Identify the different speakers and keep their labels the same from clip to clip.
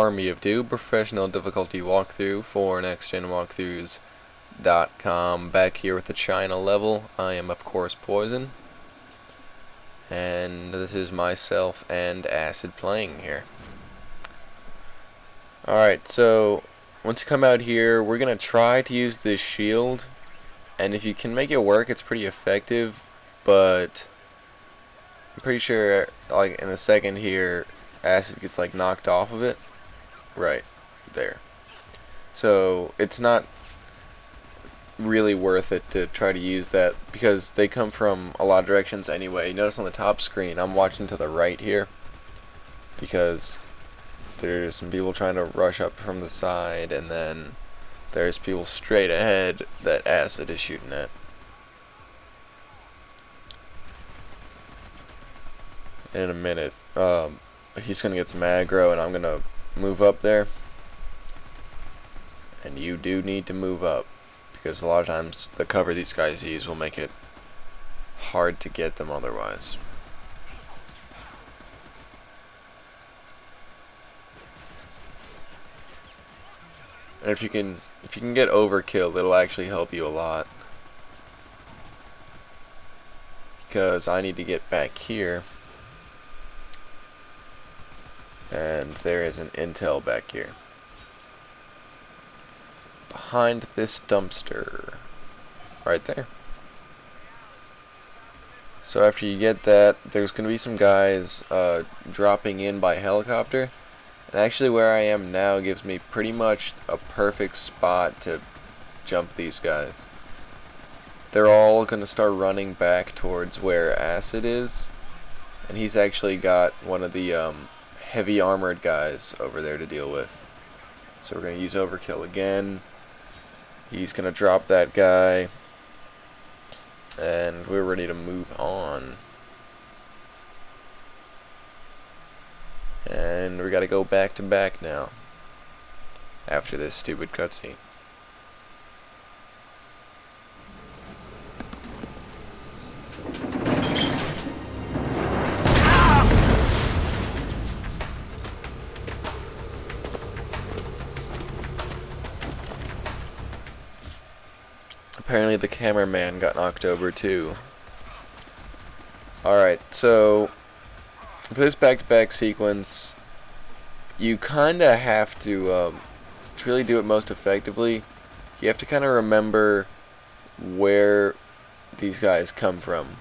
Speaker 1: Army of Two professional difficulty walkthrough for nextgenwalkthroughs.com. Back here with the China level. I am of course Poison, and this is myself and Acid playing here. Alright, so once you come out here, we're gonna try to use this shield, and if you can make it work, it's pretty effective, but I'm pretty sure like in a second here Acid gets like knocked off of it right there, so it's not really worth it to try to use that because they come from a lot of directions anyway. Notice on the top screen I'm watching to the right here because there's some people trying to rush up from the side, and then there's people straight ahead that Acid is shooting at. In a minute he's gonna get some aggro, and I'm gonna move up there, and you do need to move up because a lot of times the cover these guys use will make it hard to get them otherwise. And if you can get overkill, it'll actually help you a lot, because I need to get back here. And there is an intel back here behind this dumpster right there. So after you get that, there's gonna be some guys dropping in by helicopter, and actually where I am now gives me pretty much a perfect spot to jump these guys. They're all gonna start running back towards where Acid is, and he's actually got one of the heavy armored guys over there to deal with. So we're going to use overkill again. He's going to drop that guy, and we're ready to move on. And we got to go back to back now after this stupid cutscene. Apparently the cameraman got knocked over too. Alright, so for this back-to-back sequence, you kinda have to really do it most effectively. You have to kinda remember where these guys come from.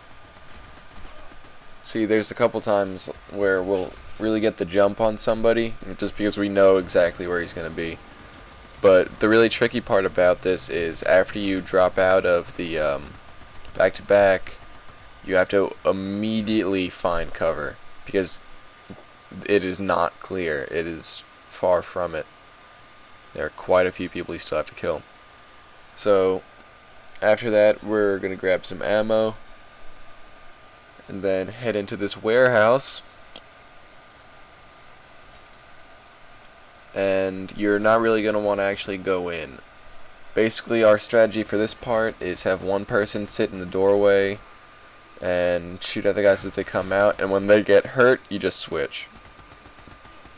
Speaker 1: See, there's a couple times where we'll really get the jump on somebody just because we know exactly where he's gonna be. But the really tricky part about this is after you drop out of the back-to-back, you have to immediately find cover because it is not clear. It is far from it. There are quite a few people you still have to kill. So after that, we're going to grab some ammo and then head into this warehouse. And you're not really going to want to actually go in. Basically, our strategy for this part is have one person sit in the doorway and shoot at the guys as they come out, and when they get hurt, you just switch.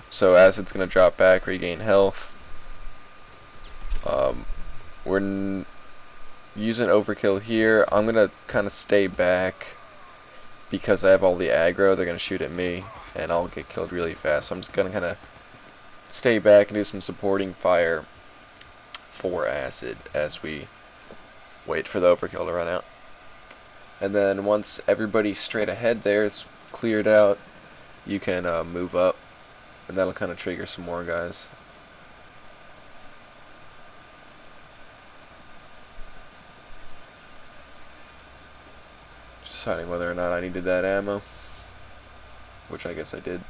Speaker 1: So Acid's going to drop back, regain health. We're using overkill here. I'm going to kind of stay back because I have all the aggro. They're going to shoot at me, and I'll get killed really fast. So I'm just going to kind of stay back and do some supporting fire for Acid as we wait for the overkill to run out. And then once everybody straight ahead there is cleared out, you can move up, and that'll kind of trigger some more guys. Just deciding whether or not I needed that ammo, which I guess I did.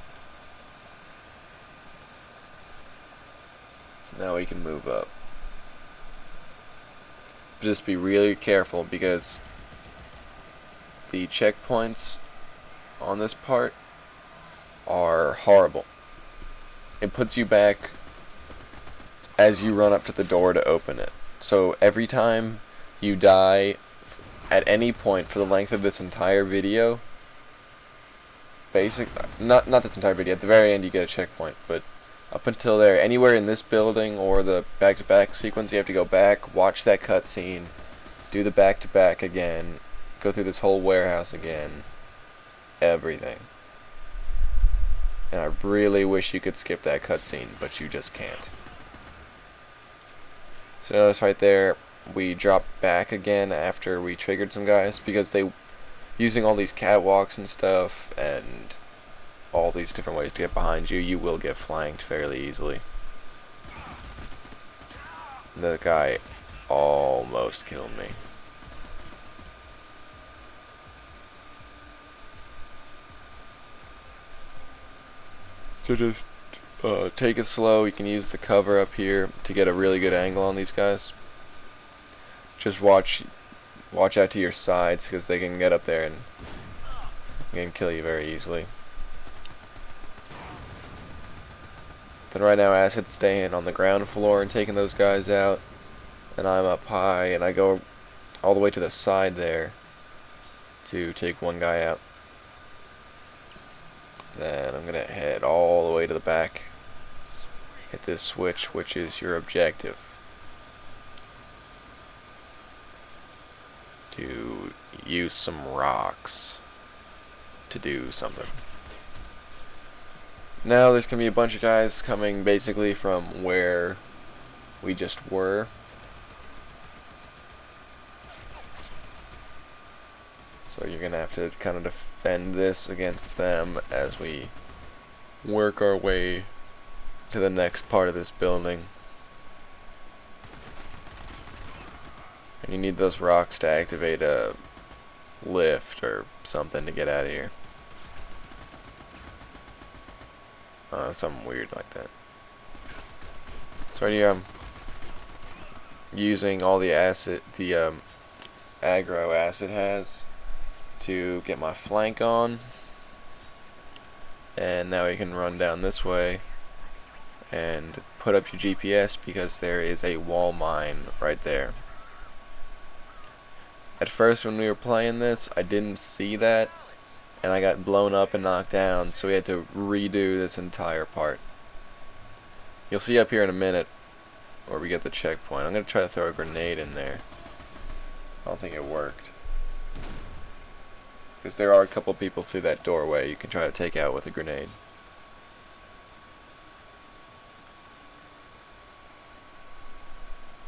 Speaker 1: So now we can move up. Just be really careful because the checkpoints on this part are horrible. It puts you back as you run up to the door to open it. So every time you die at any point for the length of this entire video, not this entire video, at the very end you get a checkpoint, but up until there. Anywhere in this building or the back-to-back sequence, you have to go back, watch that cutscene, do the back-to-back again, go through this whole warehouse again, everything. And I really wish you could skip that cutscene, but you just can't. So notice right there, we dropped back again after we triggered some guys, because they, using all these catwalks and stuff, and all these different ways to get behind you, you will get flanked fairly easily. The guy almost killed me. So just take it slow. You can use the cover up here to get a really good angle on these guys. Just watch out to your sides, because they can get up there and can kill you very easily. Then right now Acid's staying on the ground floor and taking those guys out, and I'm up high and I go all the way to the side there to take one guy out. Then I'm gonna head all the way to the back, hit this switch, which is your objective, to use some rocks to do something. Now there's gonna be a bunch of guys coming basically from where we just were. So you're gonna have to kind of defend this against them as we work our way to the next part of this building. And you need those rocks to activate a lift or something to get out of here. Something weird like that. So right here I'm using all the acid, the aggro Acid has, to get my flank on. And now we can run down this way and put up your GPS, because there is a wall mine right there. At first when we were playing this, I didn't see that, and I got blown up and knocked down, so we had to redo this entire part. You'll see up here in a minute where we get the checkpoint. I'm going to try to throw a grenade in there. I don't think it worked, because there are a couple people through that doorway you can try to take out with a grenade.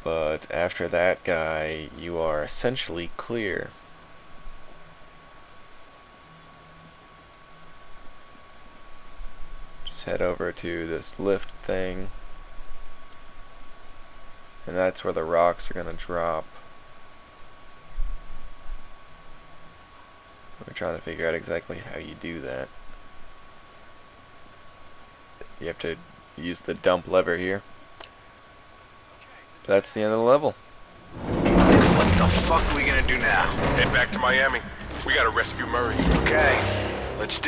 Speaker 1: But after that guy, you are essentially clear. Just head over to this lift thing, and that's where the rocks are going to drop. We're trying to figure out exactly how you do that. You have to use the dump lever here. That's the end of the level.
Speaker 2: What the fuck are we gonna do now?
Speaker 3: Head back to Miami. We gotta rescue Murray.
Speaker 2: Okay, let's do